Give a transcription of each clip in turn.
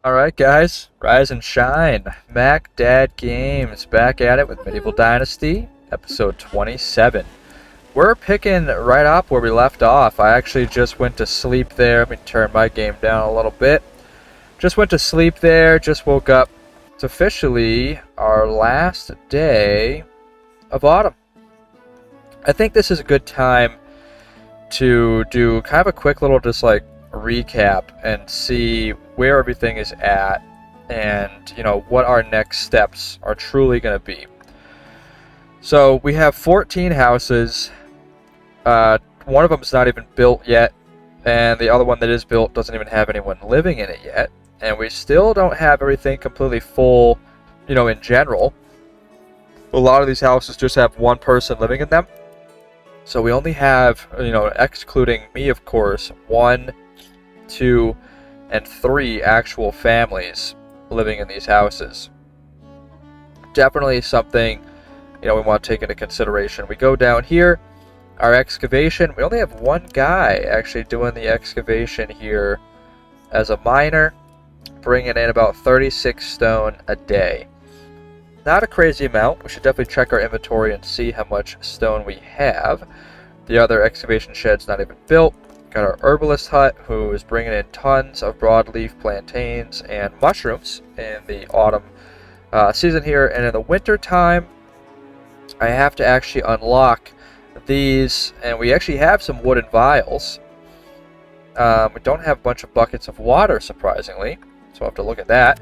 Alright guys, rise and shine. Mac Dad Games back at it with Medieval Dynasty, episode 27. We're picking right up where we left off. I actually just went to sleep there. Let me turn my game down a little bit. Just went to sleep there, just woke up. It's officially our last day of autumn. I think this is a good time to do kind of a quick little just like recap and see where everything is at and what our next steps are truly going to be. So we have 14 houses. One of them is not even built yet, and the other one that is built doesn't even have anyone living in it yet, and we still don't have everything completely full, in general. A lot of these houses just have one person living in them. So we only have, excluding me, of course, 1, 2, and 3 actual families living in these houses. Definitely something, we want to take into consideration. We go down here, our excavation. We only have one guy actually doing the excavation here as a miner, bringing in about 36 stone a day. Not a crazy amount. We should definitely check our inventory and see how much stone we have. The other excavation shed's not even built. Got our herbalist hut, who is bringing in tons of broadleaf plantains and mushrooms in the autumn season here. And in the winter time, I have to actually unlock these, and we actually have some wooden vials. We don't have a bunch of buckets of water, surprisingly, so I'll have to look at that.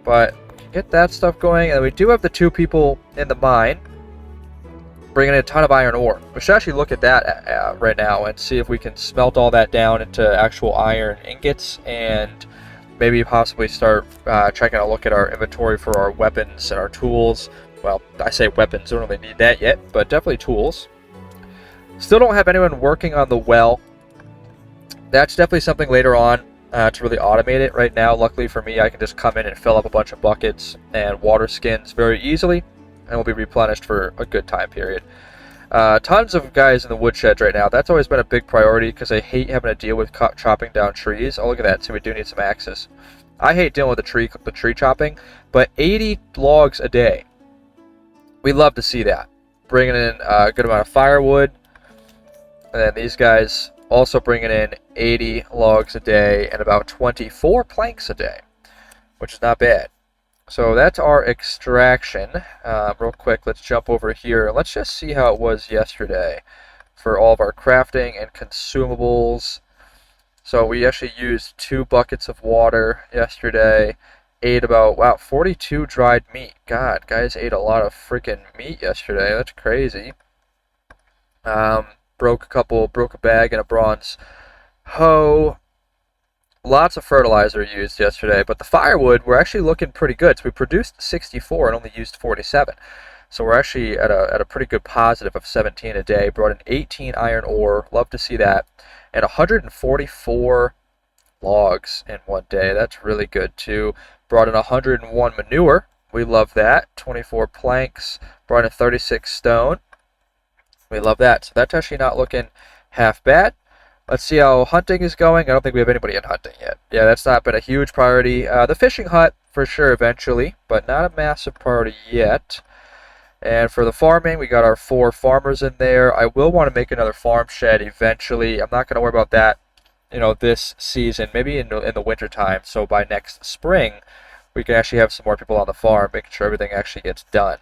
But get that stuff going, and we do have the 2 people in the mine bringing in a ton of iron ore. We should actually look at that right now and see if we can smelt all that down into actual iron ingots, and maybe possibly start checking a look at our inventory for our weapons and our tools. Well, I say weapons, don't really need that yet, but definitely tools. Still don't have anyone working on the well. That's definitely something later on to really automate it. Right now, luckily for me, I can just come in and fill up a bunch of buckets and water skins very easily, and will be replenished for a good time period. Tons of guys in the woodsheds right now. That's always been a big priority because I hate having to deal with chopping down trees. Oh, look at that. So we do need some axes. I hate dealing with the tree chopping, but 80 logs a day. We love to see that. Bringing in a good amount of firewood. And then these guys also bringing in 80 logs a day and about 24 planks a day, which is not bad. So that's our extraction. Real quick, let's jump over here. Let's just see how it was yesterday for all of our crafting and consumables. So we actually used 2 buckets of water yesterday. Ate about, 42 dried meat. God, guys ate a lot of freaking meat yesterday. That's crazy. Broke a bag and a bronze hoe. Lots of fertilizer used yesterday, but the firewood, we're actually looking pretty good. So we produced 64 and only used 47. So we're actually at a pretty good positive of 17 a day. Brought in 18 iron ore. Love to see that. And 144 logs in one day. That's really good too. Brought in 101 manure. We love that. 24 planks. Brought in 36 stone. We love that. So that's actually not looking half bad. Let's see how hunting is going. I don't think we have anybody in hunting yet. Yeah, that's not been a huge priority. The fishing hut, for sure, eventually, but not a massive priority yet. And for the farming, we got our 4 farmers in there. I will want to make another farm shed eventually. I'm not going to worry about that, this season, maybe in the winter time. So by next spring, we can actually have some more people on the farm, making sure everything actually gets done.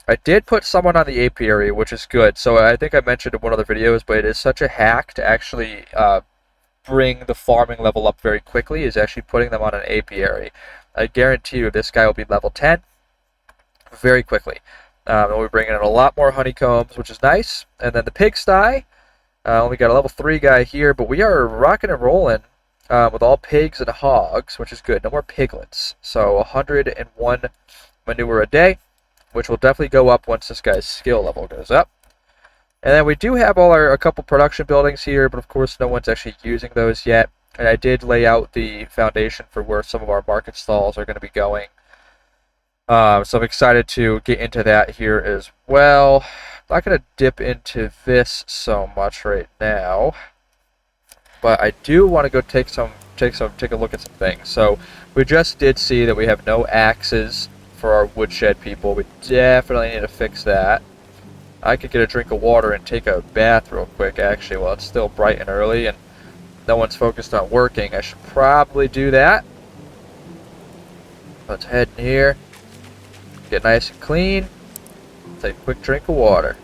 I did put someone on the apiary, which is good. So I think I mentioned in one of the videos, but it is such a hack to actually bring the farming level up very quickly, is actually putting them on an apiary. I guarantee you this guy will be level 10 very quickly. And we'll be bringing in a lot more honeycombs, which is nice. And then the pigsty, we got a level 3 guy here, but we are rocking and rolling with all pigs and hogs, which is good. No more piglets. So 101 manure a day, which will definitely go up once this guy's skill level goes up. And then we do have a couple production buildings here, but of course no one's actually using those yet. And I did lay out the foundation for where some of our market stalls are going to be going. So I'm excited to get into that here as well. I'm not going to dip into this so much right now. but I do want to go take a look at some things. So we just did see that we have no axes for our woodshed people. We definitely need to fix that. I could get a drink of water and take a bath real quick, actually, while it's still bright and early and no one's focused on working. I should probably do that. Let's head in here, get nice and clean, take a quick drink of water.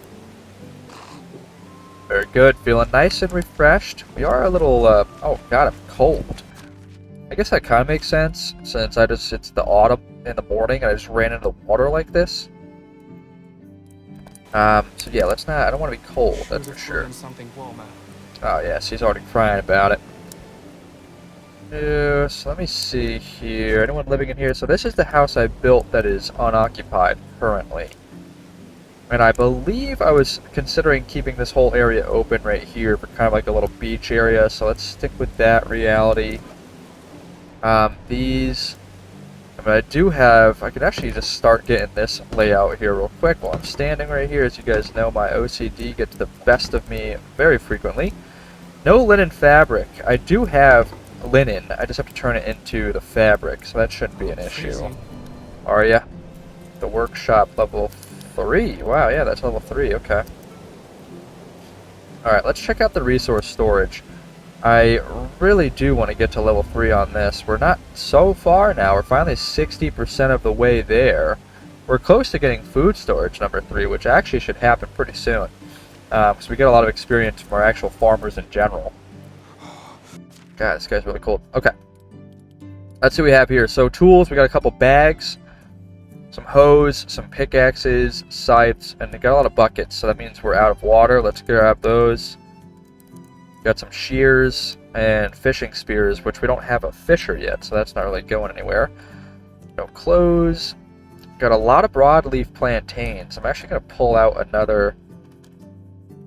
Very good, feeling nice and refreshed. We are a little, oh god, I'm cold. I guess that kind of makes sense, since it's the autumn in the morning and I just ran into the water like this. So yeah, I don't want to be cold, that's for sure. Oh yes, he's already crying about it. So let me see here. Anyone living in here? So this is the house I built that is unoccupied currently. And I believe I was considering keeping this whole area open right here for kind of like a little beach area. So let's stick with that reality. I could actually just start getting this layout here real quick while I'm standing right here. As you guys know, my OCD gets the best of me very frequently. No linen fabric. I do have linen. I just have to turn it into the fabric, so that shouldn't be an issue. Are ya? The workshop level 3. Wow, yeah, that's level 3. Okay. Alright, let's check out the resource storage. I really do want to get to level 3 on this. We're not so far now. We're finally 60% of the way there. We're close to getting food storage number 3, which actually should happen pretty soon. Because we get a lot of experience from our actual farmers in general. God, this guy's really cold. Okay. Let's see what we have here. So tools, we got a couple bags, some hose, some pickaxes, scythes, and we got a lot of buckets. So that means we're out of water. Let's grab those. Got some shears and fishing spears, which we don't have a fisher yet, so that's not really going anywhere. No clothes. Got a lot of broadleaf plantains. I'm actually going to pull out another,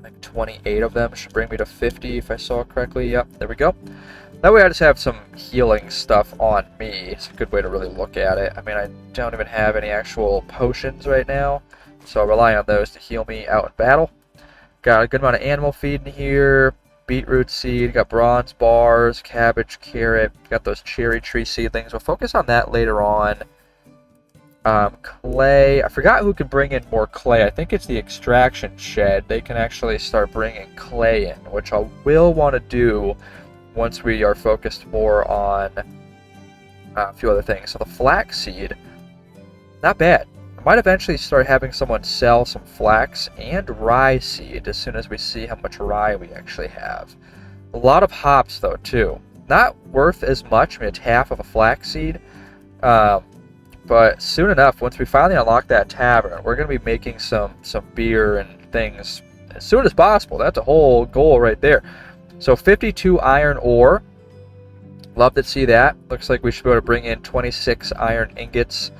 like 28 of them. Should bring me to 50 if I saw correctly. Yep, there we go. That way I just have some healing stuff on me. It's a good way to really look at it. I mean, I don't even have any actual potions right now, so I'll rely on those to heal me out in battle. Got a good amount of animal feed in here. Beetroot seed, got bronze bars, cabbage, carrot, got those cherry tree seedlings. We'll focus on that later on. Clay. I forgot who can bring in more clay. I think it's the extraction shed. They can actually start bringing clay in, which I will want to do once we are focused more on a few other things. So the flax seed, not bad. I might eventually start having someone sell some flax and rye seed as soon as we see how much rye we actually have. A lot of hops though too. Not worth as much. I mean, it's half of a flax seed. But soon enough, once we finally unlock that tavern, we're going to be making some beer and things as soon as possible. That's a whole goal right there. So 52 iron ore. Love to see that. Looks like we should be able to bring in 26 iron ingots.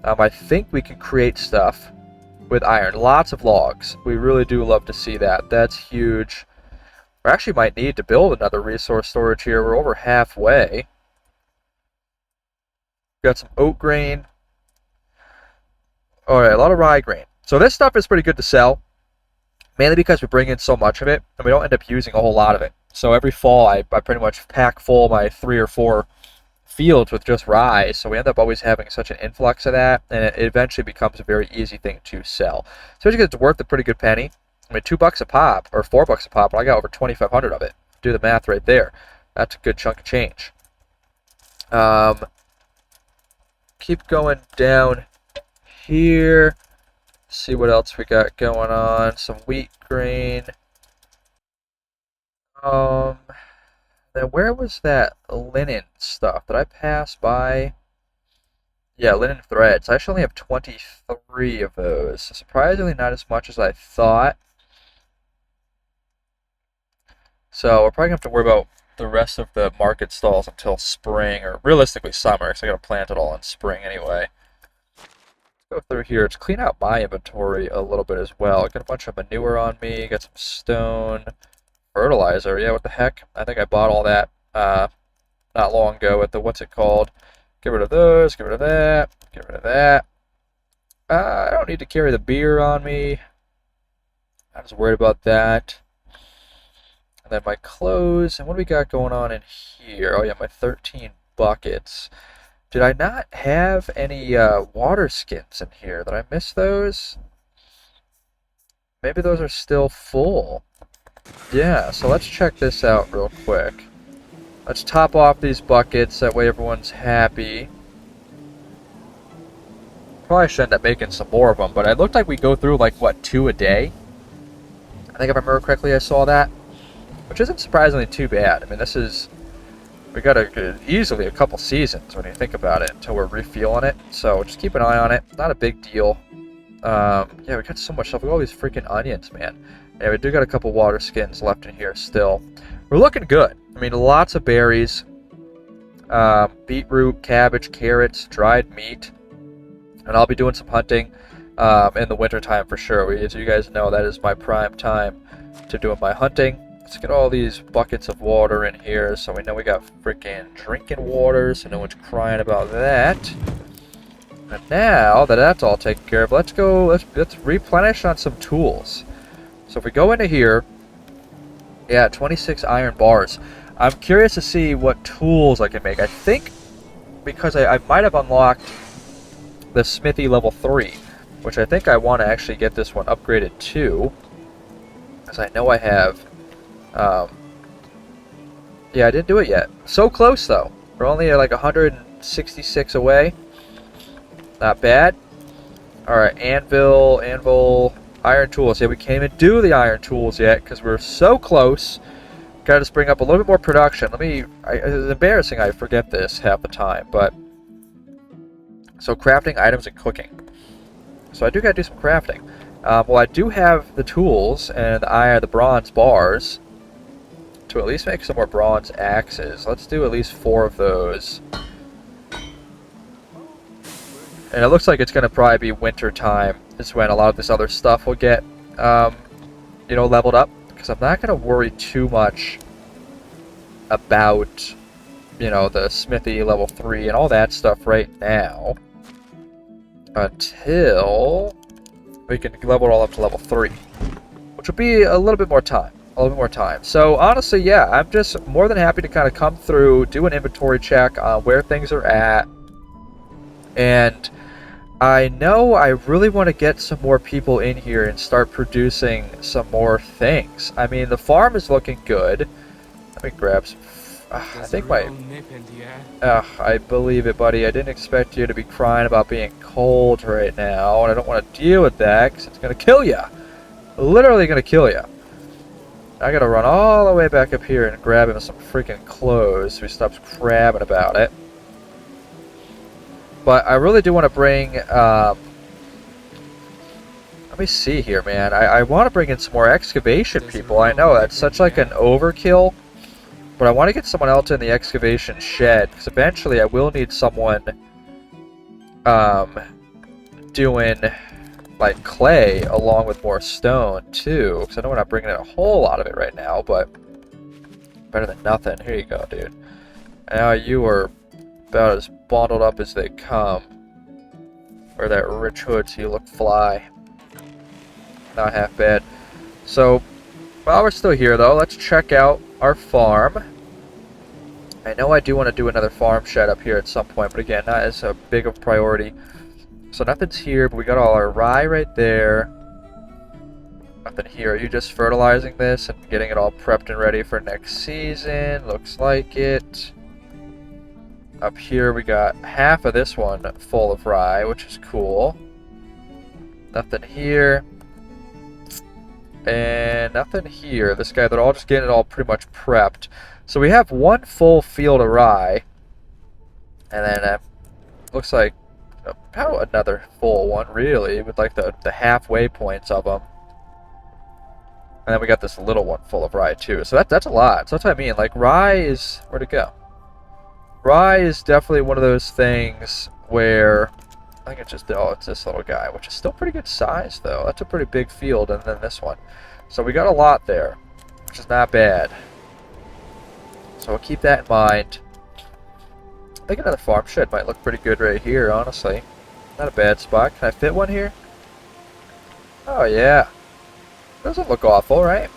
I think we can create stuff with iron. Lots of logs. We really do love to see that. That's huge. We actually might need to build another resource storage here. We're over halfway. Got some oat grain. Alright, a lot of rye grain. So this stuff is pretty good to sell. Mainly because we bring in so much of it, and we don't end up using a whole lot of it. So every fall, I pretty much pack full my 3 or 4 fields with just rye. So we end up always having such an influx of that, and it eventually becomes a very easy thing to sell. Especially because it's worth a pretty good penny. I mean, $2 a pop, or $4 a pop, and I got over 2,500 of it. Do the math right there. That's a good chunk of change. Keep going down here. See what else we got going on. Some wheat grain. Then where was that linen stuff? Did I pass by? Yeah, linen threads. I actually only have 23 of those. Surprisingly not as much as I thought. So we're probably going to have to worry about the rest of the market stalls until spring, or realistically summer, because I got to plant it all in spring anyway. Go through here to clean out my inventory a little bit as well. I got a bunch of manure on me, got some stone, fertilizer. Yeah, what the heck? I think I bought all that not long ago at the, what's it called? Get rid of those, get rid of that, get rid of that. I don't need to carry the beer on me. I was worried about that. And then my clothes. And what do we got going on in here? Oh yeah, my 13 buckets. Did I not have any water skins in here? Did I miss those? Maybe those are still full. Yeah, so let's check this out real quick. Let's top off these buckets, that way everyone's happy. Probably should end up making some more of them, but it looked like we go through like, what, 2 a day? I think if I remember correctly I saw that. Which isn't surprisingly too bad. I mean, this is... We got easily a couple seasons when you think about it until we're refueling it. So just keep an eye on it. Not a big deal. Yeah, we got so much stuff. We got all these freaking onions, man. Yeah, we do got a couple water skins left in here still. We're looking good. I mean, lots of berries. Beetroot, cabbage, carrots, dried meat. And I'll be doing some hunting in the wintertime for sure. As you guys know, that is my prime time to do my hunting. Let's get all these buckets of water in here so we know we got freaking drinking water, so no one's crying about that. And now that that's all taken care of, let's replenish on some tools. So if we go into here, yeah, 26 iron bars. I'm curious to see what tools I can make. I think because I might have unlocked the smithy level 3, which I think I want to actually get this one upgraded to, because I know I have. Yeah, I didn't do it yet. So close though. We're only like 166 away. Not bad. Alright, anvil, iron tools. Yeah, we can't even do the iron tools yet because we're so close. Gotta just bring up a little bit more production. It's embarrassing I forget this half the time, but... So crafting items and cooking. So I do gotta do some crafting. Well, I do have the tools and the bronze bars to at least make some more bronze axes. Let's do at least 4 of those. And it looks like it's going to probably be winter time is when a lot of this other stuff will get, you know, leveled up. Because I'm not going to worry too much about, you know, the smithy level 3 and all that stuff right now. Until we can level it all up to level 3. Which will be a little bit more time. So honestly, yeah, I'm just more than happy to kind of come through, do an inventory check on where things are at. And I know I really want to get some more people in here and start producing some more things. I mean, the farm is looking good. Let me grab some... I think my... I believe it, buddy. I didn't expect you to be crying about being cold right now, and I don't want to deal with that because it's going to kill you. Literally going to kill you. I got to run all the way back up here and grab him some freaking clothes so he stops crabbing about it. But I really do want to bring... let me see here, man. I want to bring in some more excavation people. I know that's such like an overkill. But I want to get someone else in the excavation shed. Because eventually I will need someone doing like clay along with more stone too. Because I know we're not bringing in a whole lot of it right now. But better than nothing. Here you go, dude. Now you are about as bundled up as they come. Wear that rich hood so you look fly. Not half bad. So, while we're still here though, let's check out our farm. I know I do want to do another farm shed up here at some point, but again, not as a big of a priority. So nothing's here, but we got all our rye right there. Nothing here. Are you just fertilizing this and getting it all prepped and ready for next season? Looks like it. Up here we got half of this one full of rye, which is cool. Nothing here. And nothing here. This guy, they're all just getting it all pretty much prepped. So we have one full field of rye. And then looks like about another full one, really, with like the halfway points of them. And then we got this little one full of rye too. So that's a lot. So that's what I mean. Like rye is... Where'd it go? Rye is definitely one of those things where... I think it's just, oh, it's this little guy, which is still pretty good size, though. That's a pretty big field, and then this one. So we got a lot there, which is not bad. So we'll keep that in mind. I think another farm shed might look pretty good right here, honestly. Not a bad spot. Can I fit one here? Oh, yeah. Doesn't look awful, right?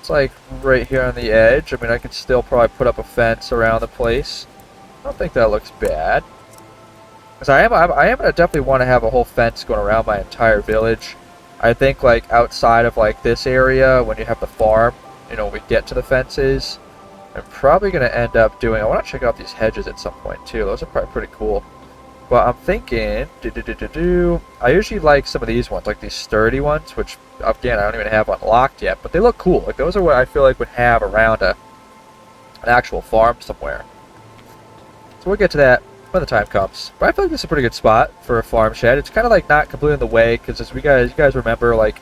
It's like right here on the edge. I mean, I could still probably put up a fence around the place. I don't think that looks bad. Because I am gonna definitely want to have a whole fence going around my entire village. I think like outside of like this area, when you have the farm, you know, we get to the fences. I'm probably gonna end up doing. I want to check out these hedges at some point too. Those are probably pretty cool. But I'm thinking, I usually like some of these ones, like these sturdy ones, which again I don't even have unlocked yet, but they look cool. Like those are what I feel like would have around an actual farm somewhere. So we'll get to that when the time comes. But I feel like this is a pretty good spot for a farm shed. It's kind of like not completely in the way, because as you guys remember, like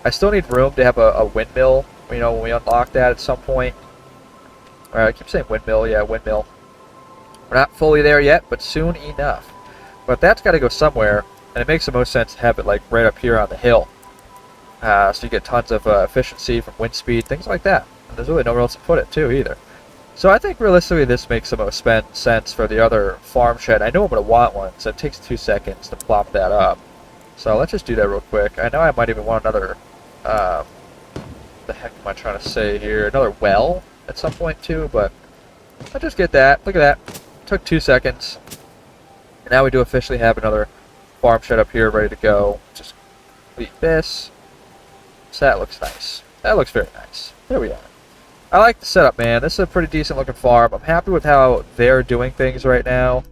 I still need room to have a windmill. You know, when we unlock that at some point. Alright, I keep saying windmill. Yeah, windmill. We're not fully there yet, but soon enough. But that's got to go somewhere, and it makes the most sense to have it like right up here on the hill. So you get tons of efficiency from wind speed, things like that. And there's really nowhere else to put it too either. So I think realistically this makes the most sense for the other farm shed. I know I'm going to want one, so it takes 2 seconds to plop that up. So let's just do that real quick. I know I might even want another, what the heck am I trying to say here? Another well at some point too, but I'll just get that. Look at that. Took 2 seconds. And now we do officially have another farm shed up here ready to go. Just complete this. So that looks nice. That looks very nice. There we are. I like the setup, man. This is a pretty decent looking farm. I'm happy with how they're doing things right now.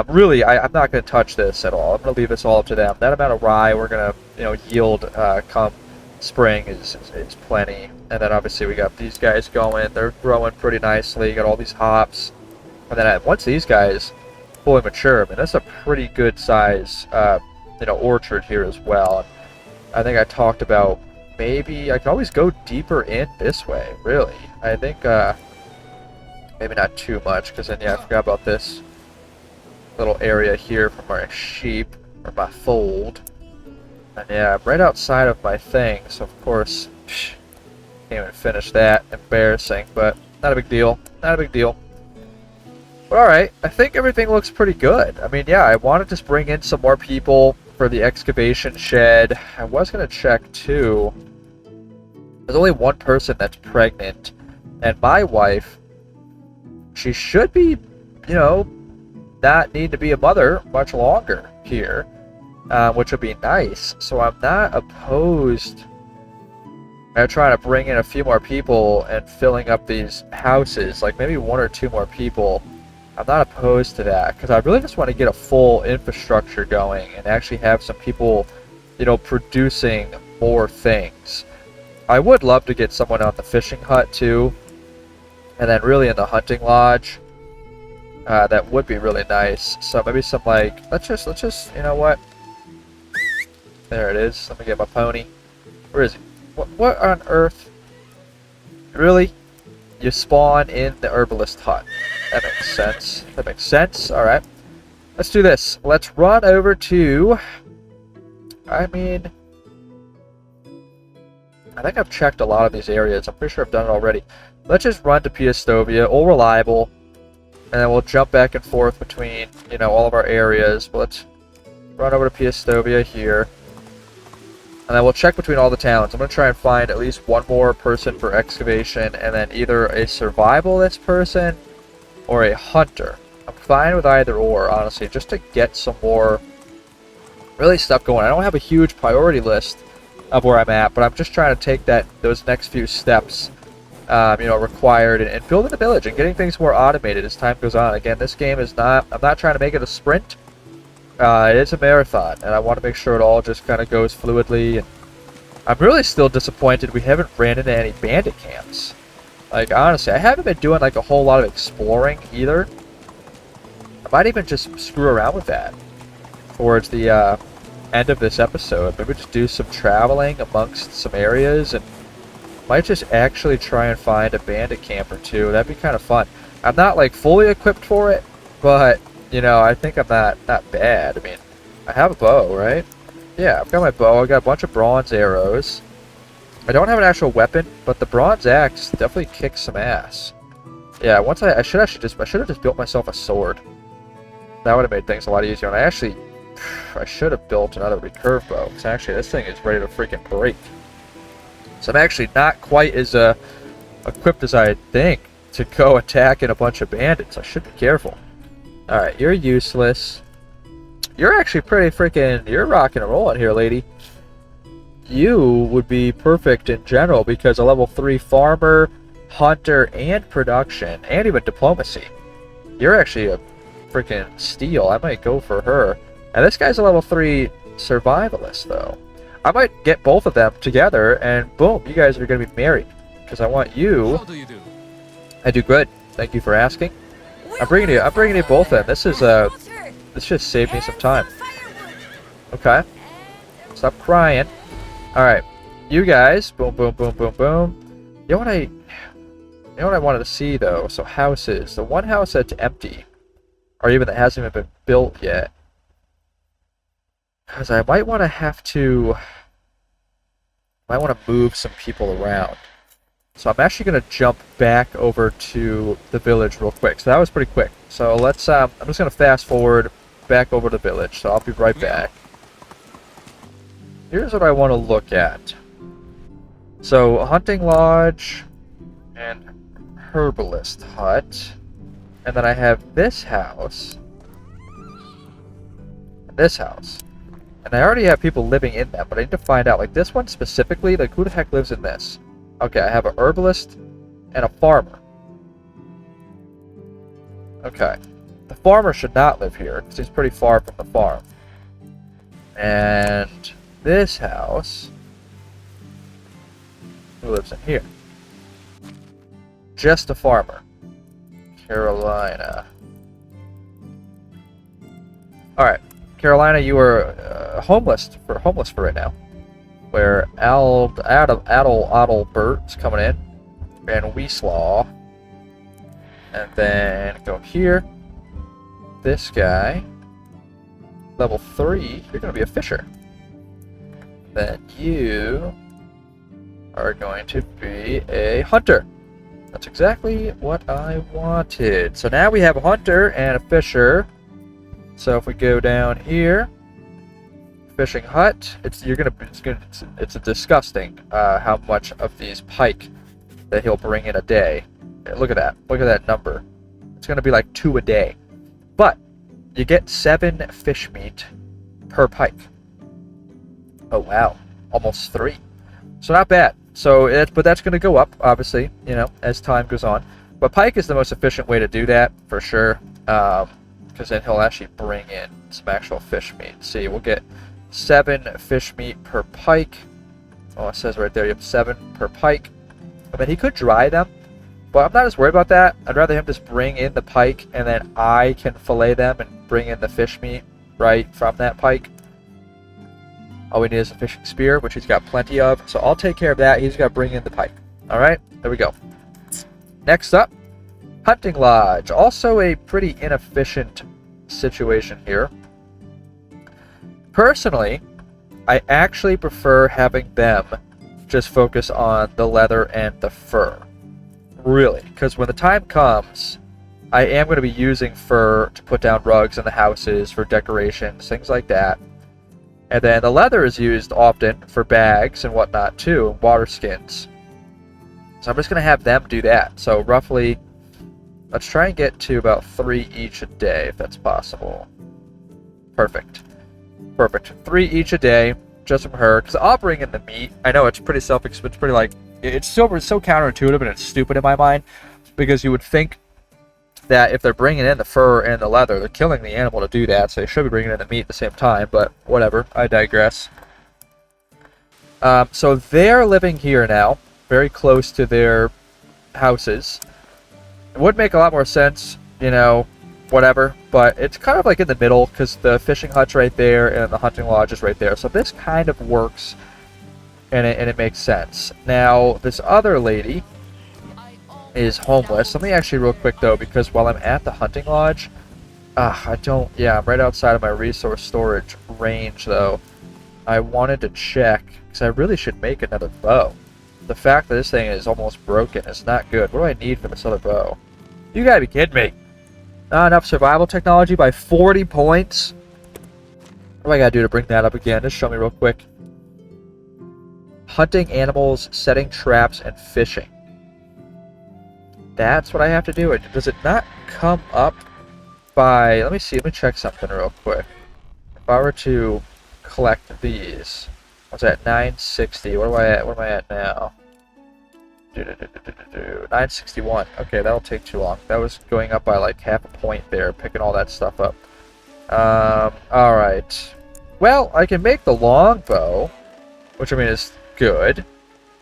Really, I'm not going to touch this at all. I'm going to leave this all up to them. That amount of rye we're going to, yield come spring is plenty. And then obviously we got these guys going. They're growing pretty nicely. You got all these hops. And then once these guys fully mature, I mean, that's a pretty good size, orchard here as well. I think I talked about maybe I can always go deeper in this way, really. I think maybe not too much, because then, yeah, I forgot about this little area here for my sheep, or my fold. And yeah, right outside of my thing, so of course, can't even finish that. Embarrassing, but not a big deal. Not a big deal. But alright, I think everything looks pretty good. I mean, yeah, I wanted to bring in some more people for the excavation shed. I was going to check, too. There's only one person that's pregnant. And my wife, she should be, not need to be a mother much longer here. Which would be nice. So I'm not opposed to trying to bring in a few more people and filling up these houses. Like maybe 1 or 2 more people. I'm not opposed to that, because I really just want to get a full infrastructure going and actually have some people, producing more things. I would love to get someone on the fishing hut too, and then really in the hunting lodge. That would be really nice. So maybe some let's just, you know what? There it is. Let me get my pony. Where is he? What on earth? Really? You spawn in the herbalist hut. That makes sense. That makes sense. Alright. Let's do this. Let's run over to... I think I've checked a lot of these areas. I'm pretty sure I've done it already. Let's just run to Piastovia. All reliable. And then we'll jump back and forth between, all of our areas. But let's run over to Piastovia here. And then we'll check between all the towns. I'm going to try and find at least one more person for excavation, and then either a survivalist person or a hunter. I'm fine with either or, honestly, just to get some more really stuff going. I don't have a huge priority list of where I'm at, but I'm just trying to take those next few steps, required and building the village and getting things more automated as time goes on. Again, this game is not, I'm not trying to make it a sprint. It is a marathon, and I want to make sure it all just kind of goes fluidly. And I'm really still disappointed we haven't ran into any bandit camps. Like, honestly, I haven't been doing, a whole lot of exploring, either. I might even just screw around with that towards the end of this episode. Maybe just do some traveling amongst some areas, and might just actually try and find a bandit camp or two. That'd be kind of fun. I'm not, fully equipped for it, but... I think I'm not bad. I mean, I have a bow, right? Yeah, I've got my bow. I got a bunch of bronze arrows. I don't have an actual weapon, but the bronze axe definitely kicks some ass. Yeah, once I should have just built myself a sword. That would have made things a lot easier. And I should have built another recurve bow, because actually this thing is ready to freaking break. So I'm actually not quite as equipped as I think to go attacking a bunch of bandits. I should be careful. Alright, you're useless. You're actually pretty freaking... You're rocking and rolling here, lady. You would be perfect in general because a level 3 farmer, hunter, and production, and even diplomacy. You're actually a freaking steal. I might go for her. And this guy's a level 3 survivalist, though. I might get both of them together, and boom, you guys are going to be married. Because I want you... How do you do? I do good. Thank you for asking. I'm bringing you both in. This just saved me some time. Okay. Stop crying. Alright. You guys. Boom, boom, boom, boom, boom. You know what I wanted to see, though? So houses. The one house that's empty. Or even that hasn't even been built yet. Because I might want to have to... might want to move some people around. So I'm actually going to jump back over to the village real quick. So that was pretty quick. So let's, I'm just going to fast forward back over to the village. So I'll be right back. Here's what I want to look at. So, a hunting lodge and herbalist hut. And then I have this house. And this house. And I already have people living in them, but I need to find out. Like this one specifically, like who the heck lives in this? Okay, I have a herbalist and a farmer. Okay. The farmer should not live here, because he's pretty far from the farm. And this house... who lives in here? Just a farmer. Carolina. Alright. Carolina, you are homeless for right now. Where Adalbert's coming in. And Weaslaw. And then go here. This guy. Level 3. You're going to be a fisher. Then you are going to be a hunter. That's exactly what I wanted. So now we have a hunter and a fisher. So if we go down here, fishing hut, it's disgusting how much of these pike that he'll bring in a day. Look at that. Look at that number. It's going to be like 2 a day. But you get 7 fish meat per pike. Oh wow, almost 3. So not bad. So but that's going to go up, obviously, you know, as time goes on. But pike is the most efficient way to do that for sure, because then he'll actually bring in some actual fish meat. See, we'll get 7 fish meat per pike. Oh, it says right there you have 7 per pike. I mean, he could dry them, but I'm not as worried about that. I'd rather him just bring in the pike, and then I can fillet them and bring in the fish meat right from that pike. All we need is a fishing spear, which he's got plenty of. So I'll take care of that. He's got to bring in the pike. Alright, there we go. Next up, hunting lodge. Also a pretty inefficient situation here. Personally, I actually prefer having them just focus on the leather and the fur. Really. Because when the time comes, I am going to be using fur to put down rugs in the houses for decorations, things like that. And then the leather is used often for bags and whatnot too, water skins. So I'm just going to have them do that. So roughly, let's try and get to about 3 each a day, if that's possible. Perfect. Perfect. 3 each a day, just from her, because I'll bring in the meat. I know it's pretty it's pretty like, it's so counterintuitive and it's stupid in my mind, because you would think that if they're bringing in the fur and the leather, they're killing the animal to do that, so they should be bringing in the meat at the same time, but whatever, I digress. So they're living here now, very close to their houses. It would make a lot more sense, you know, whatever, but it's kind of like in the middle, because the fishing hut's right there, and the hunting lodge is right there, so this kind of works, and it makes sense. Now, this other lady is homeless. Let me actually real quick though, because while I'm at the hunting lodge, I'm right outside of my resource storage range though. I wanted to check, because I really should make another bow. The fact that this thing is almost broken is not good. What do I need for this other bow? You gotta be kidding me. Not enough survival technology by 40 points? What do I gotta do to bring that up again? Just show me real quick. hunting animals, setting traps, and fishing. That's what I have to do. Does it not come up by... Let me see. Let me check something real quick. If I were to collect these... What's that? 960. What am I at now? 961. Okay, that'll take too long. That was going up by like half a point there, picking all that stuff up. Alright. Well, I can make the longbow, which I mean is good.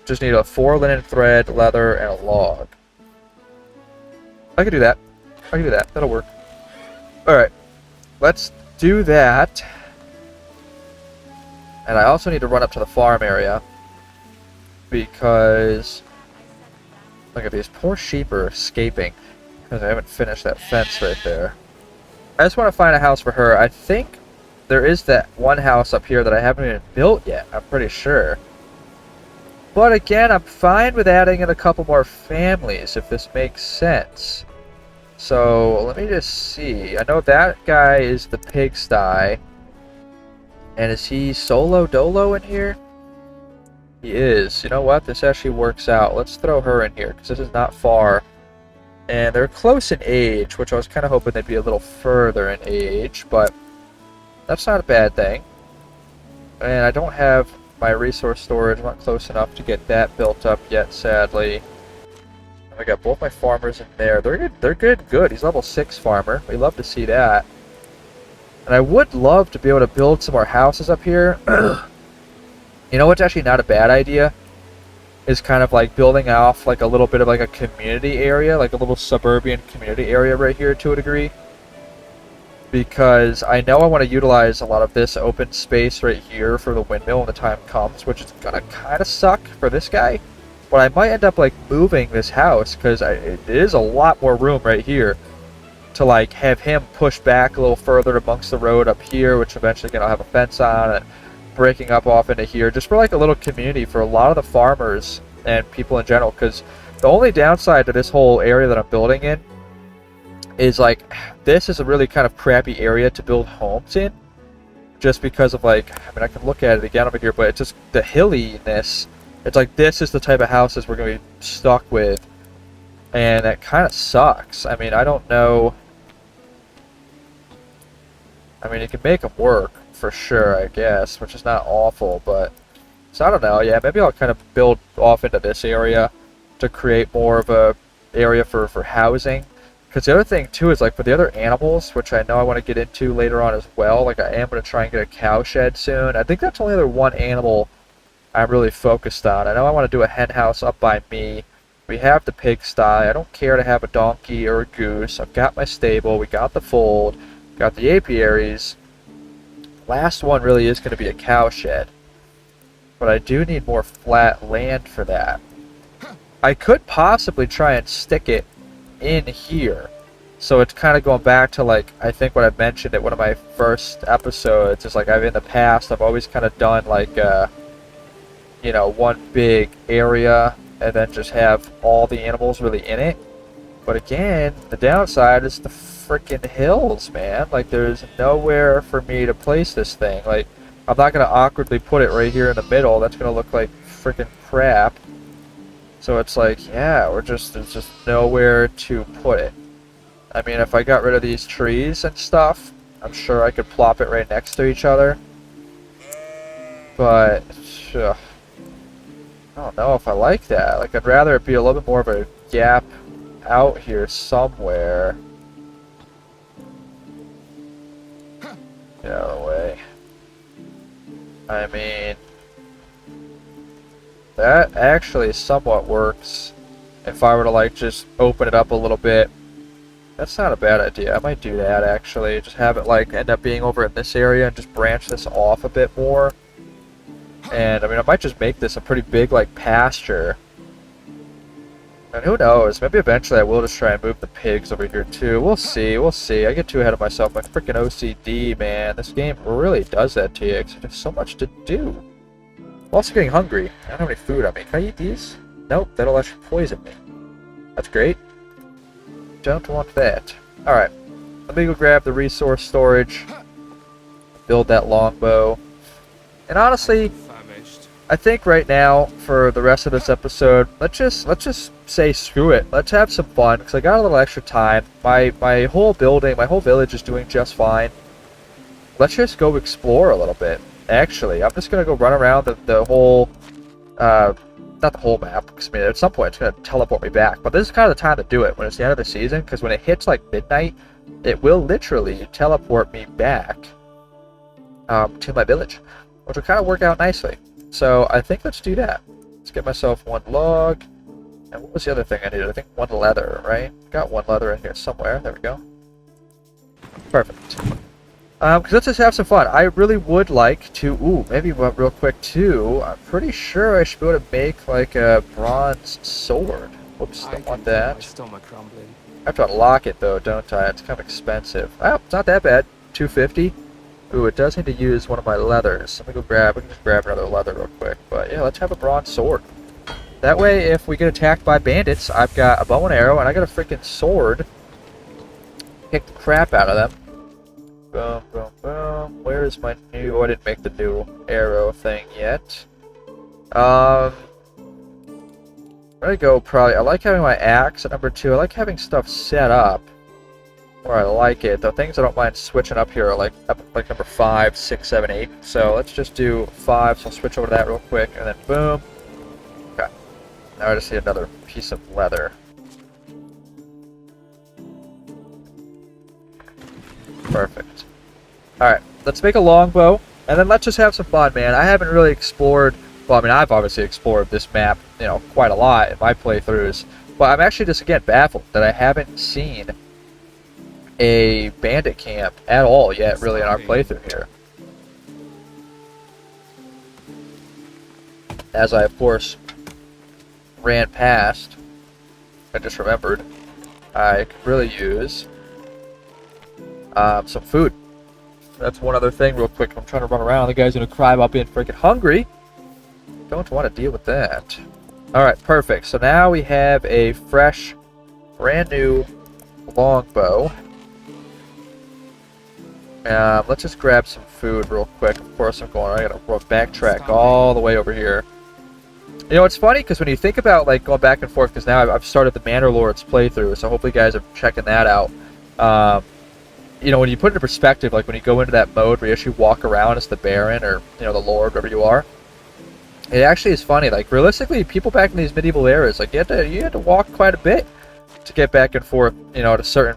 Just need a 4 linen thread, leather, and a log. I can do that. I can do that. That'll work. Alright. Let's do that. And I also need to run up to the farm area. Because... Look at these poor sheep are escaping. Because I haven't finished that fence right there. I just want to find a house for her. I think there is that one house up here that I haven't even built yet. I'm pretty sure. But again, I'm fine with adding in a couple more families if this makes sense. So, let me just see. I know that guy is the pigsty. And is he solo dolo in here? He is. You know what? This actually works out. Let's throw her in here, because this is not far. And they're close in age, which I was kind of hoping they'd be a little further in age, but that's not a bad thing. And I don't have my resource storage. I'm not close enough to get that built up yet, sadly. I got both my farmers in there. They're good. They're good. He's level 6 farmer. We love to see that. And I would love to be able to build some more houses up here. You know what's actually not a bad idea? Is kind of like building off like a little bit of like a community area, like a little suburban community area right here to a degree. Because I know I want to utilize a lot of this open space right here for the windmill when the time comes, which is gonna kind of suck for this guy. But I might end up like moving this house because it is a lot more room right here to like have him push back a little further amongst the road up here, which eventually gonna have a fence on it, breaking up off into here, just for like a little community for a lot of the farmers and people in general. Because the only downside to this whole area that I'm building in is like this is a really kind of crappy area to build homes in, just because of like, I mean, I can look at it again over here, but it's just the hilliness. It's like this is the type of houses we're going to be stuck with, and that kind of sucks. I mean, I don't know. I mean, you can make them work for sure, I guess, which is not awful, but so I don't know. Yeah, maybe I'll kind of build off into this area to create more of a area for housing. Because the other thing too is like for the other animals, which I know I want to get into later on as well. Like I am going to try and get a cow shed soon. I think that's only other one animal I'm really focused on. I know I want to do a hen house up by me. We have the pigsty. I don't care to have a donkey or a goose. I've got my stable. We got the fold. Got the apiaries. Last one really is going to be a cow shed. But I do need more flat land for that. I could possibly try and stick it in here. So it's kind of going back to like, I think what I mentioned at one of my first episodes is like in the past I've always kind of done like you know, one big area and then just have all the animals really in it. But again, the downside is the freaking hills, man. Like there's nowhere for me to place this thing. Like I'm not going to awkwardly put it right here in the middle. That's going to look like freaking crap. So it's like, yeah, there's just nowhere to put it. I mean, if I got rid of these trees and stuff, I'm sure I could plop it right next to each other. But, I don't know if I like that. Like, I'd rather it be a little bit more of a gap out here somewhere. Get out of the way. I mean, that actually somewhat works. If I were to like just open it up a little bit, that's not a bad idea. I might do that actually. Just have it like end up being over in this area and just branch this off a bit more. And I mean, I might just make this a pretty big like pasture. And who knows? Maybe eventually I will just try and move the pigs over here too. We'll see. We'll see. I get too ahead of myself. My freaking OCD, man. This game really does that to you because there's so much to do. I'm also getting hungry. I don't have any food on me. Can I eat these? Nope, that'll actually poison me. That's great. Don't want that. Alright. Let me go grab the resource storage. Build that longbow. And honestly, I think right now for the rest of this episode, let's just say screw it. Let's have some fun because I got a little extra time. My whole building, my whole village is doing just fine. Let's just go explore a little bit. Actually, I'm just gonna go run around the whole, not the whole map, because I mean at some point it's gonna teleport me back. But this is kind of the time to do it when it's the end of the season, because when it hits like midnight, it will literally teleport me back to my village, which will kind of work out nicely. So I think let's do that. Let's get myself one log. And what was the other thing I needed? I think one leather, right? Got one leather in here somewhere. There we go. Perfect. Because let's just have some fun. I really would like to... Ooh, maybe real quick too. I'm pretty sure I should be able to make like a bronze sword. Whoops, don't want that. I have to unlock it though, don't I? It's kind of expensive. Oh, it's not that bad. 250. Ooh, it does need to use one of my leathers. Let me go grab, we can just grab another leather real quick. But yeah, let's have a bronze sword. That way, if we get attacked by bandits, I've got a bow and arrow, and I got a freaking sword. Kick the crap out of them. Boom, boom, boom. Where is my new... Oh, I didn't make the new arrow thing yet. I'm gonna go probably... I like having my axe at number 2. I like having stuff set up where I like it. The things I don't mind switching up here are like number 5, 6, 7, 8. So let's just do 5. So I'll switch over to that real quick, and then boom. Okay. Now I just need another piece of leather. Perfect. Alright, let's make a longbow, and then let's just have some fun, man. I haven't really explored... Well, I mean, I've obviously explored this map, you know, quite a lot in my playthroughs. But I'm actually just, again, baffled that I haven't seen a bandit camp at all yet, really, in our playthrough here. As I, of course, ran past, I just remembered, I could really use some food. That's one other thing real quick. I'm trying to run around. The guy's going to cry about being freaking hungry. Don't want to deal with that. Alright, perfect. So now we have a fresh, brand new longbow. Let's just grab some food real quick. Of course, I gotta backtrack all the way over here. You know, it's funny because when you think about like going back and forth, because now I've started the Manor Lords playthrough, so hopefully you guys are checking that out. You know, when you put it in perspective, like when you go into that mode where you actually walk around as the Baron or, you know, the Lord, whatever you are, it actually is funny. Like realistically, people back in these medieval eras, like you had to walk quite a bit to get back and forth, you know, to certain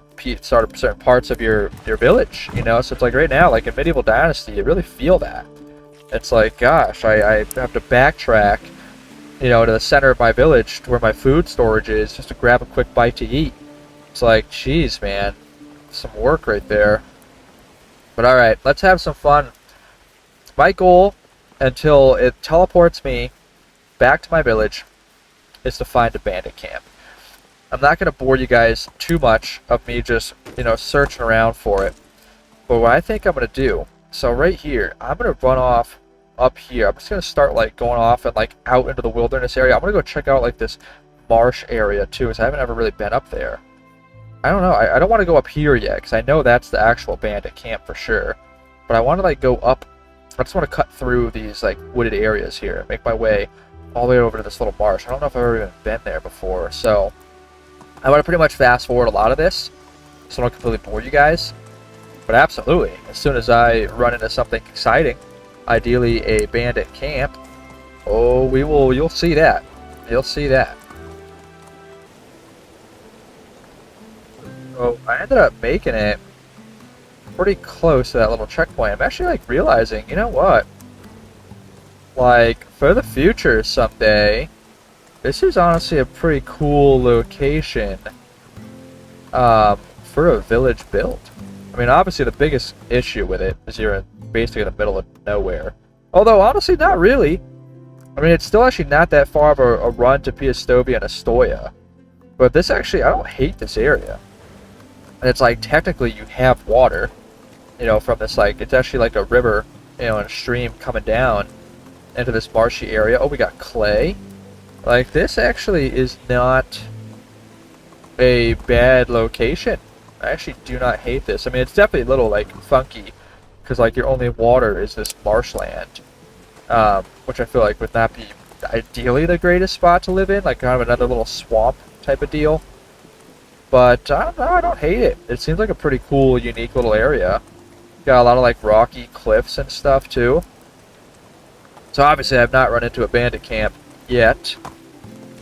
parts of your village, you know. So it's like right now, like in medieval Dynasty, you really feel that. It's like, gosh, I have to backtrack, you know, to the center of my village to where my food storage is just to grab a quick bite to eat. It's like, geez, man, some work right there. But all right, let's have some fun. My goal until it teleports me back to my village is to find a bandit camp. I'm not going to bore you guys too much of me just, you know, searching around for it. But what I think I'm going to do, so right here, I'm going to run off up here. I'm just going to start, like, going off and, like, out into the wilderness area. I'm going to go check out, like, this marsh area, too, because I haven't ever really been up there. I don't know. I don't want to go up here yet, because I know that's the actual bandit camp for sure. But I want to, like, go up. I just want to cut through these, like, wooded areas here and make my way all the way over to this little marsh. I don't know if I've ever even been there before, so I want to pretty much fast forward a lot of this, so I don't completely bore you guys. But absolutely, as soon as I run into something exciting, ideally a bandit camp, oh, you'll see that. You'll see that. So I ended up making it pretty close to that little checkpoint. I'm actually like realizing, you know what? Like, for the future someday, this is honestly a pretty cool location for a village build. I mean, obviously the biggest issue with it is you're basically in the middle of nowhere. Although, honestly, not really. I mean, it's still actually not that far of a run to Piastovia and Astoria. But this actually, I don't hate this area. And it's like, technically you have water, you know, from this, like, it's actually like a river, you know, and a stream coming down into this marshy area. Oh, we got clay. Like, this actually is not a bad location. I actually do not hate this. I mean, it's definitely a little, like, funky, because, like, your only water is this marshland. which I feel like would not be ideally the greatest spot to live in, like kind of another little swamp type of deal. But I don't know, I don't hate it. It seems like a pretty cool, unique little area. Got a lot of like rocky cliffs and stuff too. So obviously I've not run into a bandit camp yet.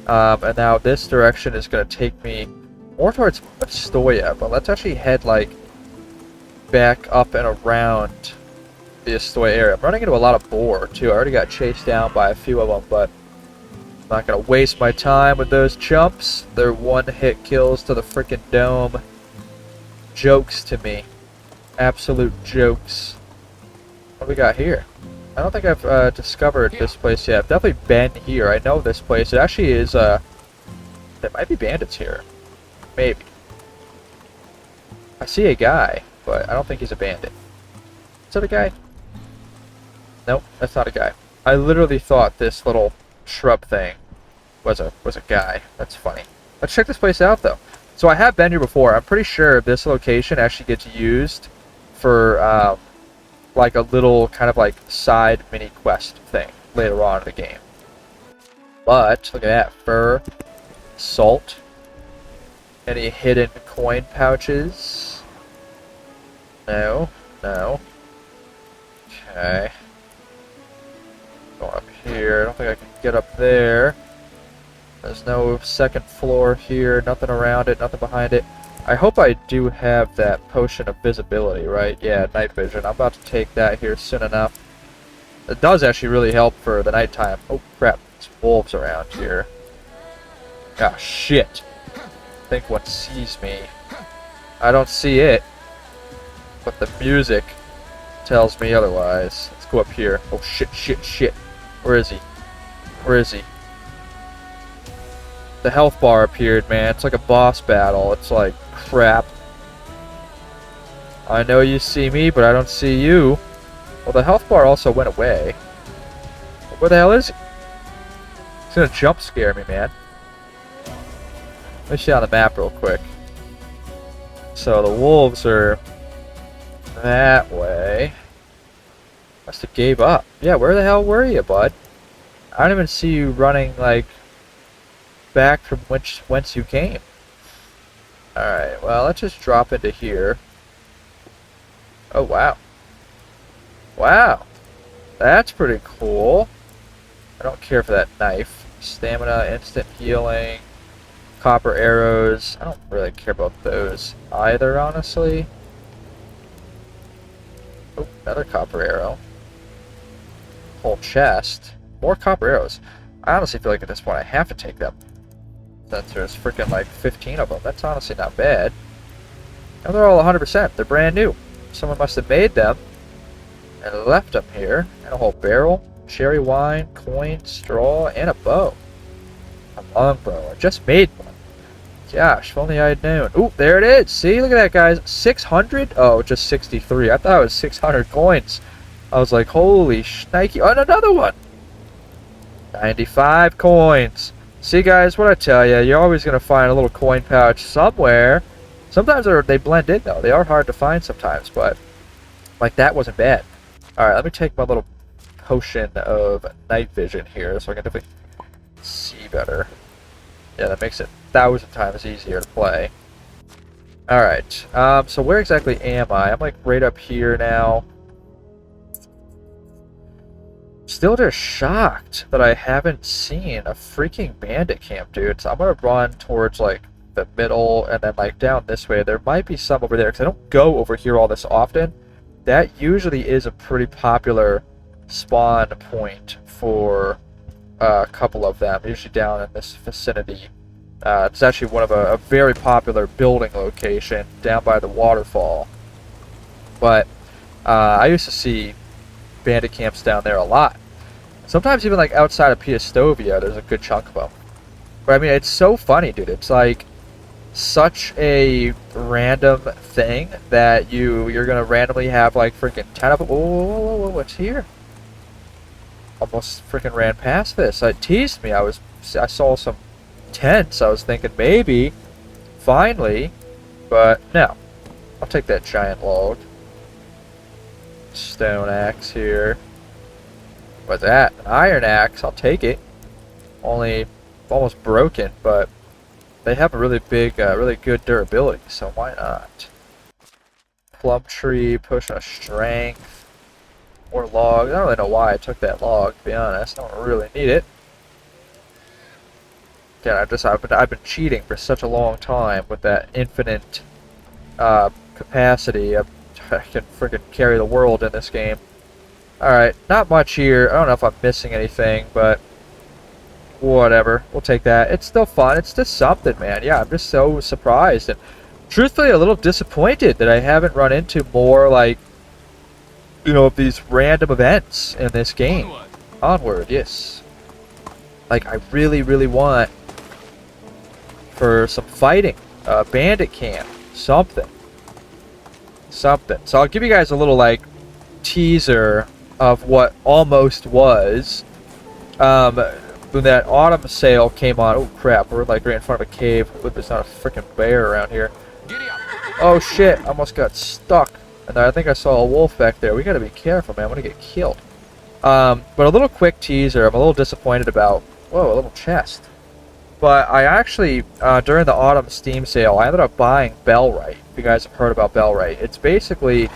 And now this direction is going to take me more towards Astoria, but let's actually head like back up and around the Astoria area. I'm running into a lot of boar too. I already got chased down by a few of them, but I'm not going to waste my time with those chumps. They're one-hit kills to the freaking dome. Jokes to me. Absolute jokes. What do we got here? I don't think I've discovered this place yet. I've definitely been here. I know this place. It actually is, there might be bandits here. Maybe. I see a guy, but I don't think he's a bandit. Is that a guy? Nope, that's not a guy. I literally thought this little shrub thing was a guy. That's funny. Let's check this place out, though. So I have been here before. I'm pretty sure this location actually gets used for, like a little kind of like side mini quest thing later on in the game. But look at that, fur, salt, any hidden coin pouches? No, no. Okay. Going up here. I don't think I can get up there. There's no second floor here, nothing around it, nothing behind it. I hope I do have that potion of visibility, right? Yeah, night vision. I'm about to take that here soon enough. It does actually really help for the nighttime. Oh, crap. There's wolves around here. Ah, shit. I think one sees me. I don't see it. But the music tells me otherwise. Let's go up here. Oh, shit, shit, shit. Where is he? Where is he? The health bar appeared, man. It's like a boss battle. It's like, crap. I know you see me, but I don't see you. Well, the health bar also went away. Where the hell is he? He's gonna jump scare me, man. Let me see on the map real quick. So the wolves are that way. Must have gave up. Yeah, where the hell were you, bud? I don't even see you running, like, back from whence you came. Alright, well, let's just drop into here. Oh, wow. Wow. That's pretty cool. I don't care for that knife. Stamina, instant healing, copper arrows. I don't really care about those either, honestly. Oh, another copper arrow. Whole chest. More copper arrows. I honestly feel like at this point I have to take them. Since there's freaking like 15 of them. That's honestly not bad. And they're all 100%. They're brand new. Someone must have made them and left them here. And a whole barrel, cherry wine, coin, straw, and a bow. A longbow. I just made one. Gosh, if only I had known. Ooh, there it is. See, look at that, guys. 600? Oh, just 63. I thought it was 600 coins. I was like, holy shnikey. Oh, and another one. 95 coins. See, guys, what I tell you, you're always going to find a little coin pouch somewhere. Sometimes they blend in, though. They are hard to find sometimes, but like that wasn't bad. All right, let me take my little potion of night vision here so I can definitely see better. Yeah, that makes it 1,000 times easier to play. All right, so where exactly am I? I'm like right up here now. Still just shocked that I haven't seen a freaking bandit camp, dude. So I'm gonna run towards like the middle and then like down this way. There might be some over there because I don't go over here all this often. That usually is a pretty popular spawn point for a couple of them, usually down in this vicinity. It's actually one of a very popular building location down by the waterfall. But I used to see bandit camps down there a lot. Sometimes even like outside of Piastovia, there's a good chunk of them. But I mean, it's so funny, dude. It's like such a random thing that you're gonna randomly have like freaking 10 of them. Oh, what's here? Almost freaking ran past this. It teased me. I saw some tents. I was thinking maybe, finally, but no. I'll take that giant log. Stone axe here. What's that? An iron axe. I'll take it. Only almost broken, but they have a really big, really good durability, so why not? Plum tree, potion of strength, or log. I don't really know why I took that log, to be honest. I don't really need it. Again, I've been cheating for such a long time with that infinite capacity. I can freaking carry the world in this game. Alright, not much here. I don't know if I'm missing anything, but whatever. We'll take that. It's still fun. It's just something, man. Yeah, I'm just so surprised and truthfully a little disappointed that I haven't run into more, like, you know, of these random events in this game. Onward, yes. Like, I really, really want for some fighting. Bandit camp. Something. Something. So I'll give you guys a little, like, teaser of what almost was. When that autumn sale came on, oh crap, we're like right in front of a cave. Hope there's not a freaking bear around here. Oh shit, almost got stuck. And I think I saw a wolf back there. We gotta be careful, man. I'm gonna get killed. But a little quick teaser I'm a little disappointed about. Whoa, a little chest. But I actually, during the autumn Steam sale, I ended up buying Bellwright. If you guys have heard about Bellwright. It's basically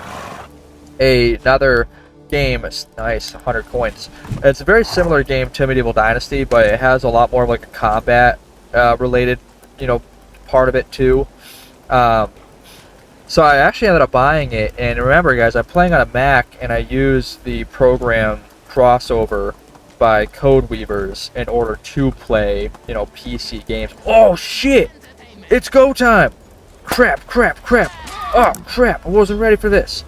another game. It's nice, 100 coins. It's a very similar game to Medieval Dynasty, but it has a lot more of like a combat related, you know, part of it too. So I actually ended up buying it, and remember guys, I'm playing on a Mac, and I use the program Crossover by Codeweavers in order to play, you know, PC games. Oh shit! It's go time! Crap, crap, crap! Oh crap, I wasn't ready for this.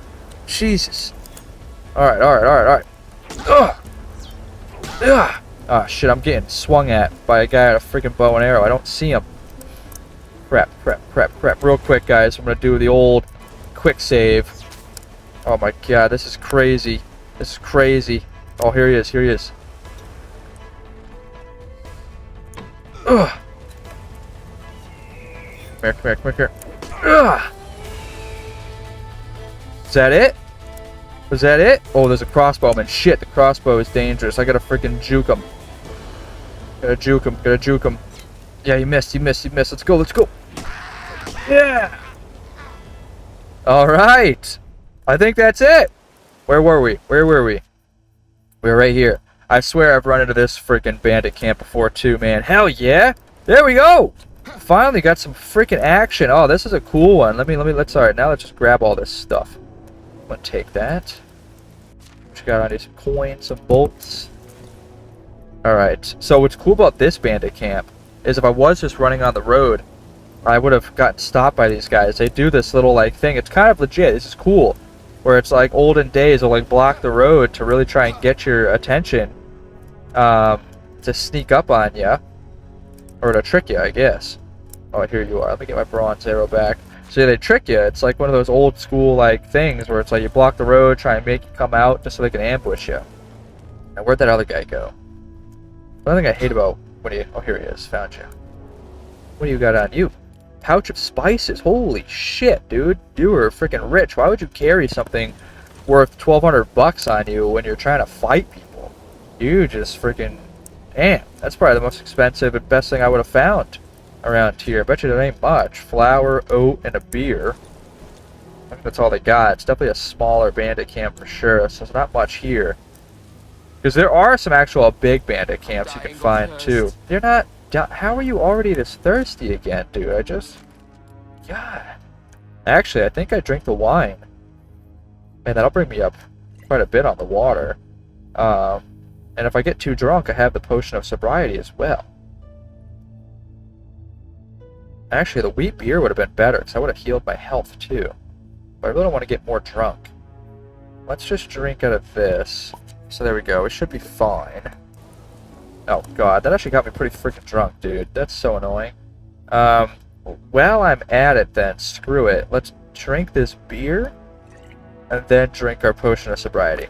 Jesus. Alright, alright, alright, alright. Ugh! Ugh! Ah, shit, I'm getting swung at by a guy with a freaking bow and arrow. I don't see him. Crap, crap, crap, crap. Real quick, guys. I'm gonna do the old quick save. Oh my god, this is crazy. This is crazy. Oh, here he is, here he is. Ugh! Come here, come here, come here, come here. Ugh! Is that it? Was that it? Oh, there's a crossbowman. Shit, the crossbow is dangerous. I gotta freaking juke him. Gotta juke him, gotta juke him. Yeah, you missed, you missed, you missed. Let's go, let's go. Yeah! Alright! I think that's it! Where were we? Where were we? We were right here. I swear I've run into this freaking bandit camp before too, man. Hell yeah! There we go! Finally got some freaking action. Oh, this is a cool one. Alright, now let's just grab all this stuff. I'm gonna take that. What you got? I need some coins, some bolts. Alright, so what's cool about this bandit camp is if I was just running on the road, I would have gotten stopped by these guys. They do this little like thing. It's kind of legit. This is cool. Where it's like olden days, they'll like block the road to really try and get your attention, to sneak up on you, or to trick you, I guess. Oh, here you are. Let me get my bronze arrow back. So yeah, they trick you. It's like one of those old school like things where it's like you block the road, try and make you come out just so they can ambush you. Now where'd that other guy go? One thing I hate about when you... Oh, here he is. Found you. What do you got on you? Pouch of spices. Holy shit, dude. You were freaking rich. Why would you carry something worth 1,200 bucks on you when you're trying to fight people? You just freaking... Damn. That's probably the most expensive and best thing I would have found around here. I bet you there ain't much. Flour, oat, and a beer. I think that's all they got. It's definitely a smaller bandit camp for sure, so there's not much here. Because there are some actual big bandit camps you can find too. They're not... How are you already this thirsty again, dude? I just... God. Actually, I think I drink the wine. Man, that'll bring me up quite a bit on the water. And if I get too drunk, I have the potion of sobriety as well. Actually, the wheat beer would have been better, because I would have healed my health too. But I really don't want to get more drunk. Let's just drink out of this. So there we go. We should be fine. Oh god, that actually got me pretty freaking drunk, dude. That's so annoying. While I'm at it then, screw it. Let's drink this beer, and then drink our potion of sobriety.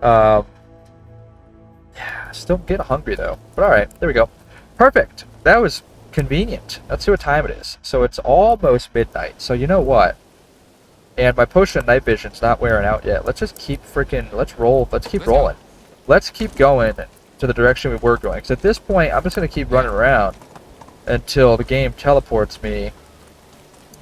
Yeah, still getting hungry though. But alright, there we go. Perfect. That was convenient. Let's see what time it is. So it's almost midnight. So you know what? And my potion of night vision's not wearing out yet. Let's just keep freaking... Let's roll. Let's keep rolling. let's keep going to the direction we were going. Because at this point, I'm just going to keep running around until the game teleports me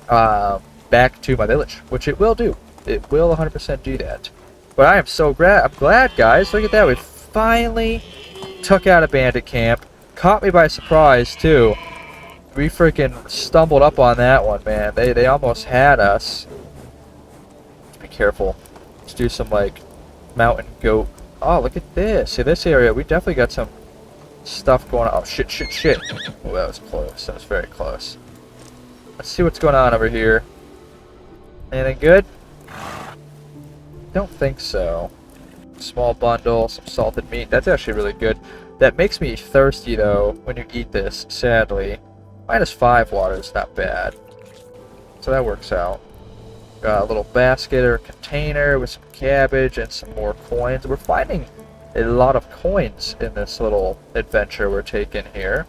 back to my village, which it will do. It will 100% do that. But I am so glad. I'm glad, guys. Look at that. We finally took out a bandit camp. Caught me by surprise, too. We freaking stumbled up on that one, man. They almost had us. Be careful. Let's do some, like, mountain goat. Oh, look at this. See, this area, we definitely got some stuff going on. Oh, shit, shit, shit. Oh, that was close. That was very close. Let's see what's going on over here. Anything good? Don't think so. Small bundle, some salted meat. That's actually really good. That makes me thirsty, though, when you eat this, sadly. -5 water is not bad. So that works out. Got a little basket or container with some cabbage and some more coins. We're finding a lot of coins in this little adventure we're taking here.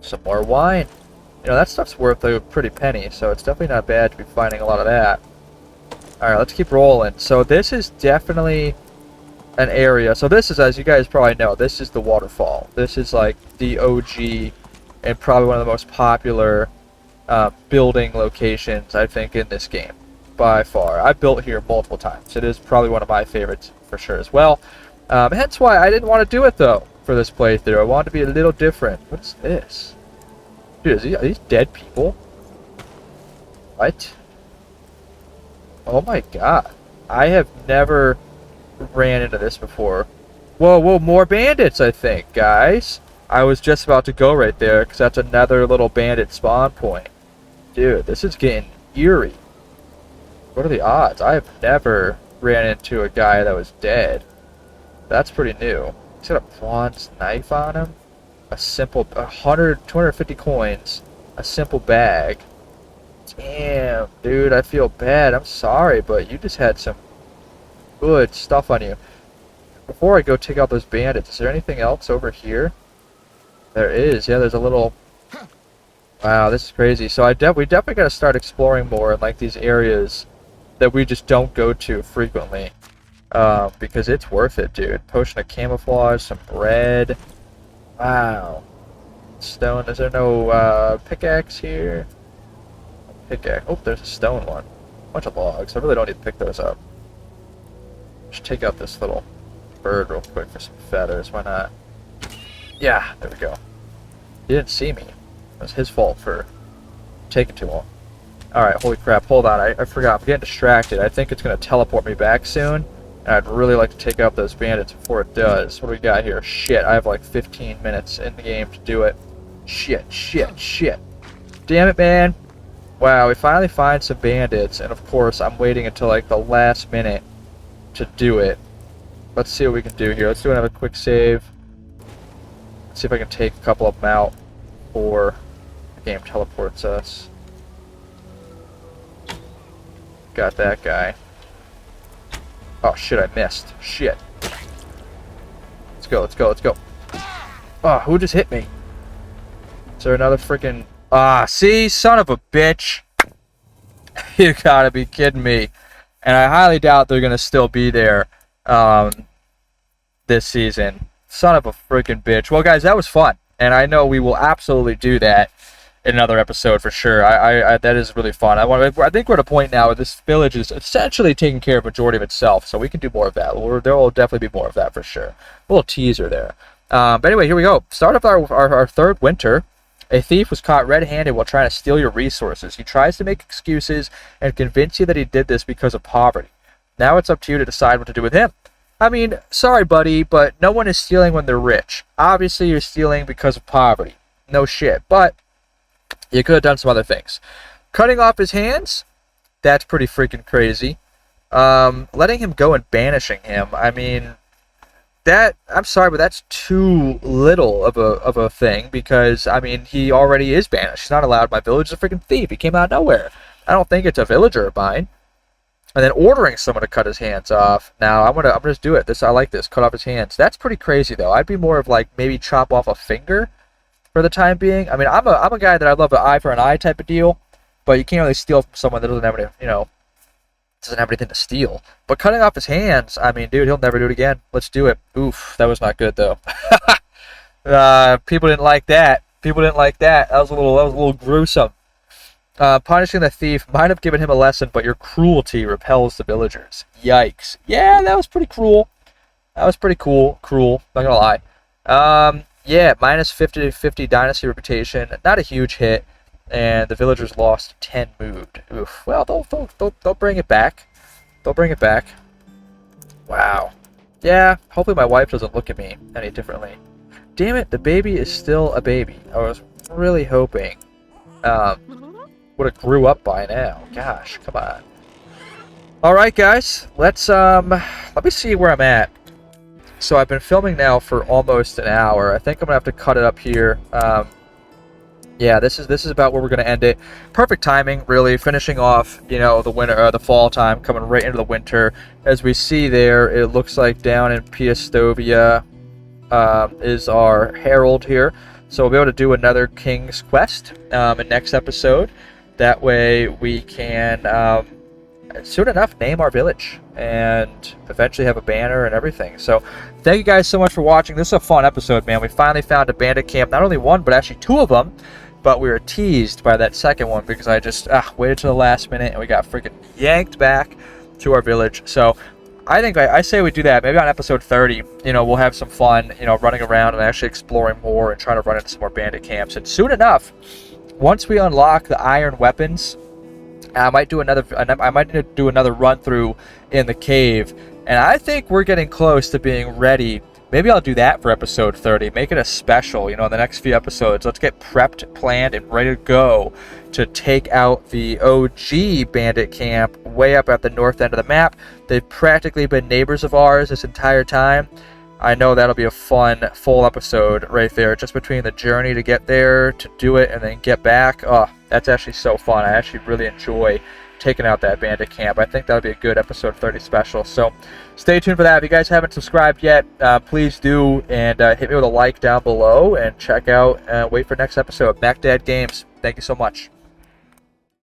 Some more wine. You know, that stuff's worth a pretty penny, so it's definitely not bad to be finding a lot of that. Alright, let's keep rolling. So this is definitely an area. So this is, as you guys probably know, this is the waterfall. This is like the OG and probably one of the most popular building locations, I think, in this game. By far. I've built here multiple times. It is probably one of my favorites for sure as well. Hence why I didn't want to do it, though, for this playthrough. I wanted to be a little different. What's this? Dude, are these dead people? What? Oh my god. I have never ran into this before. Whoa, whoa, more bandits, I think, guys. I was just about to go right there, because that's another little bandit spawn point. Dude, this is getting eerie. What are the odds? I have never ran into a guy that was dead. That's pretty new. He's got a bronze knife on him. A simple 250 coins. A simple bag. Damn, dude, I feel bad. I'm sorry, but you just had some good stuff on you. Before I go take out those bandits, is there anything else over here? There is. Yeah, there's a little... Wow, this is crazy. So we definitely got to start exploring more in like these areas that we just don't go to frequently. Because it's worth it, dude. Potion of camouflage, some bread. Wow. Stone. Is there no pickaxe here? Pickaxe. Oh, there's a stone one. Bunch of logs. I really don't need to pick those up. Just take out this little bird real quick for some feathers. Why not? Yeah, there we go. He didn't see me. It was his fault for taking too long. Alright, holy crap. Hold on. I forgot. I'm getting distracted. I think it's going to teleport me back soon. And I'd really like to take out those bandits before it does. What do we got here? Shit, I have like 15 minutes in the game to do it. Shit, shit, shit. Damn it, man. Wow, we finally find some bandits. And of course, I'm waiting until like the last minute to do it. Let's see what we can do here. Let's do another quick save. Let's see if I can take a couple of them out before the game teleports us. Got that guy. Oh shit, I missed. Shit. Let's go, let's go, let's go. Oh, who just hit me? Is there another freaking... Ah, see? Son of a bitch. You gotta be kidding me. And I highly doubt they're gonna still be there this season. Son of a freaking bitch. Well, guys, that was fun. And I know we will absolutely do that in another episode for sure. That is really fun. I think we're at a point now where this village is essentially taking care of the majority of itself, so we can do more of that. There will definitely be more of that for sure. A little teaser there. But anyway, here we go. Start of our third winter. A thief was caught red-handed while trying to steal your resources. He tries to make excuses and convince you that he did this because of poverty. Now it's up to you to decide what to do with him. I mean, sorry, buddy, but no one is stealing when they're rich. Obviously, you're stealing because of poverty. No shit. But you could have done some other things. Cutting off his hands? That's pretty freaking crazy. Letting him go and banishing him. I mean, I'm sorry, but that's too little of a thing because, I mean, he already is banished. He's not allowed in my village. He's a freaking thief. He came out of nowhere. I don't think it's a villager of mine. And then ordering someone to cut his hands off. Now, I'm gonna just do it. I like this. Cut off his hands. That's pretty crazy, though. I'd be more of like maybe chop off a finger for the time being. I mean, I'm a guy that I love an eye for an eye type of deal, but you can't really steal from someone that doesn't have any, Doesn't have anything to steal. But cutting off his hands, I mean, dude, he'll never do it again. Let's do it. Oof, that was not good, though. People didn't like that. People didn't like that. That was a little gruesome. Punishing the thief might have given him a lesson, but your cruelty repels the villagers. Yikes. Yeah, that was pretty cruel. That was pretty cruel. Not gonna lie. Yeah, minus 50 to 50 Dynasty reputation. Not a huge hit. And the villagers lost 10 mood. Oof. Well, they'll bring it back. They'll bring it back. Wow. Yeah, hopefully my wife doesn't look at me any differently. Damn it, the baby is still a baby. I was really hoping would have grew up by now. Gosh, come on. Alright guys, let me see where I'm at. So I've been filming now for almost an hour. I think I'm gonna have to cut it up here. Yeah, this is about where we're gonna end it. Perfect timing, really, finishing off, you know, the winter, the fall time, coming right into the winter. As we see there, it looks like down in Piastovia is our herald here. So we'll be able to do another King's Quest in next episode. That way we can soon enough name our village and eventually have a banner and everything. So thank you guys so much for watching. This is a fun episode, man. We finally found a bandit camp, not only one but actually two of them, but we were teased by that second one because I just waited to the last minute and we got freaking yanked back to our village. So I think I say we do that maybe on episode 30. You know, we'll have some fun, you know, running around and actually exploring more and trying to run into some more bandit camps. And soon enough, once we unlock the iron weapons, I might do another run through in the cave, and I think we're getting close to being ready. Maybe I'll do that for episode 30. Make it a special, you know, in the next few episodes. Let's get prepped, planned, and ready to go to take out the OG bandit camp way up at the north end of the map. They've practically been neighbors of ours this entire time. I know that'll be a fun, full episode right there, just between the journey to get there, to do it, and then get back. Oh, that's actually so fun. I actually really enjoy taking out that bandit camp. I think that'll be a good episode 30 special. So stay tuned for that. If you guys haven't subscribed yet, please do, and hit me with a like down below, and check out, wait for next episode. MacDad Games. Thank you so much.